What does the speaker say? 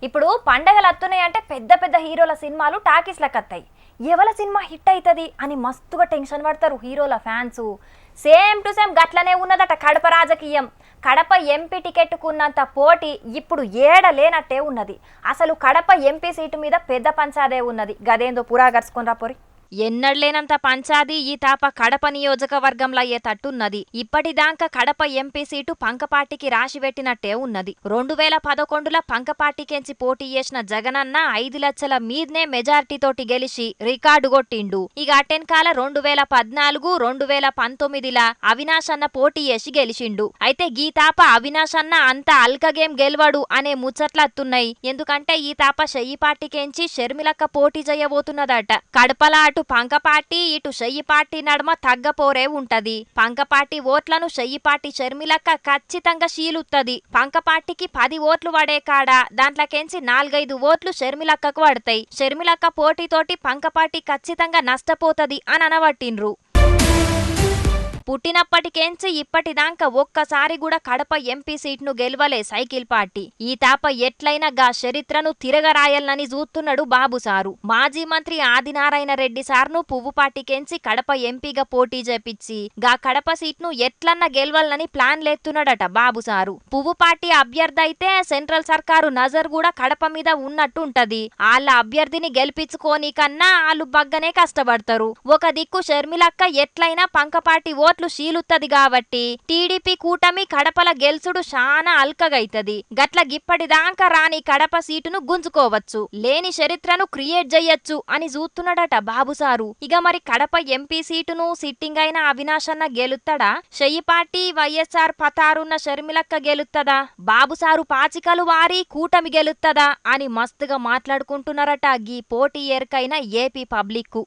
ఇప్పుడు పండగలు వస్తున్నాయంటే పెద్ద పెద్ద హీరోల సినిమాలు టాకీస్లకు వస్తాయి. ఎవల సినిమా హిట్ అవుతుంది అని మస్తుగా టెన్షన్ పడతారు హీరోల ఫ్యాన్స్. సేమ్ టు సేమ్ గట్లనే ఉన్నదట కడప రాజకీయం. కడప ఎంపీ టికెట్కున్నంత పోటీ ఇప్పుడు ఏడ లేనట్టే ఉన్నది. అసలు కడప ఎంపీ సీటు మీద పెద్ద పంచాదే ఉన్నది. గదేందో పురా గరుచుకొని రాపోరి. ఎన్నడలేనంత పంచాది ఈ తాప కడప నియోజకవర్గంలో అయ్యే తట్టున్నది. ఇప్పటిదాకా కడప ఎంపీ సీటు పంకపాటికి రాసిపెట్టినట్టే ఉన్నది. 2011లో పంకపాటికెంచి పోటీ చేసిన జగనన్న 5 లక్షల మీదనే మెజార్టీతోటి గెలిచి రికార్డు కొట్టిండు. ఇక అటెన్కాల 2014, 2019లా అవినాష్ అన్న పోటీ చేసి గెలిచిండు. అయితే ఈ తాప అవినాష్ అన్న అంత అల్కగేం గెలవడు అనే ముచ్చట్లత్తున్నాయి. ఎందుకంటే ఈ తాప షయ్యిపాటికెంచి షర్మిలక్క పోటీ చేయబోతున్నదట. కడపలా అటు పంకపాటి ఇటు షయ్యిపాటి నడుమ తగ్గపోరే ఉంటది. పంకపాటి ఓట్లను షయ్యిపాటి షర్మిలక్క ఖచ్చితంగా శీలుత్తది. పంకపాటికి 10 ఓట్లు పడే కాడ దాంట్లోకెంచి 4-5 ఓట్లు షర్మిలక్కకు పడతాయి. షర్మిలక్క పోటీతోటి పంకపాటి ఖచ్చితంగా నష్టపోతది అని అనబట్టిండ్రు. పుట్టినప్పటికేంచి ఇప్పటిదాకా ఒక్కసారి కూడా కడప ఎంపీ సీట్ను గెలవలే సైకిల్ పార్టీ. ఈ తాప ఎట్లయినా గా చరిత్రను తిరగరాయాలని చూస్తున్నాడు బాబు సారు. మాజీ మంత్రి ఆదినారాయణ రెడ్డి సార్ను పువ్వుపాటికెంచి కడప ఎంపీగా పోటీ చేపించి గా కడప సీట్ను ఎట్లన్నా గెలవాలని ప్లాన్ లేస్తున్నాడట బాబు సారు. పువ్వుపాటి అభ్యర్థి అయితే సెంట్రల్ సర్కారు నజర్ కూడా కడప మీద ఉన్నట్టు ఉంటది. వాళ్ళ అభ్యర్థిని గెలిపించుకోని కన్నా వాళ్ళు బగ్గనే కష్టపడతారు. ఒక దిక్కు షర్మిలక్క ఎట్లయినా పంకపాటి ఓట్లు శీలుత్తది కాబట్టి టీడీపీ కూటమి కడపల గెలుసుడు శానా అల్కగైతది. గట్ల గిప్పటిదాకా రాని కడప సీటును గుంజుకోవచ్చు, లేని చరిత్రను క్రియేట్ చెయ్యొచ్చు అని చూస్తున్నాడట బాబు సారు. ఇక మరి కడప ఎంపీ సీటును సిట్టింగ్ అయిన అవినాష్ అన్న గెలుత్తడా, షయ్యిపాటి వైఎస్ఆర్ పతారున్న షర్మిలక్క గెలుత్తదా, బాబు సారు పాచికలు వారి కూటమి గెలుత్తదా అని మస్తుగా మాట్లాడుకుంటున్నారట గీ పోటీ ఎరుకైన ఏపీ పబ్లిక్.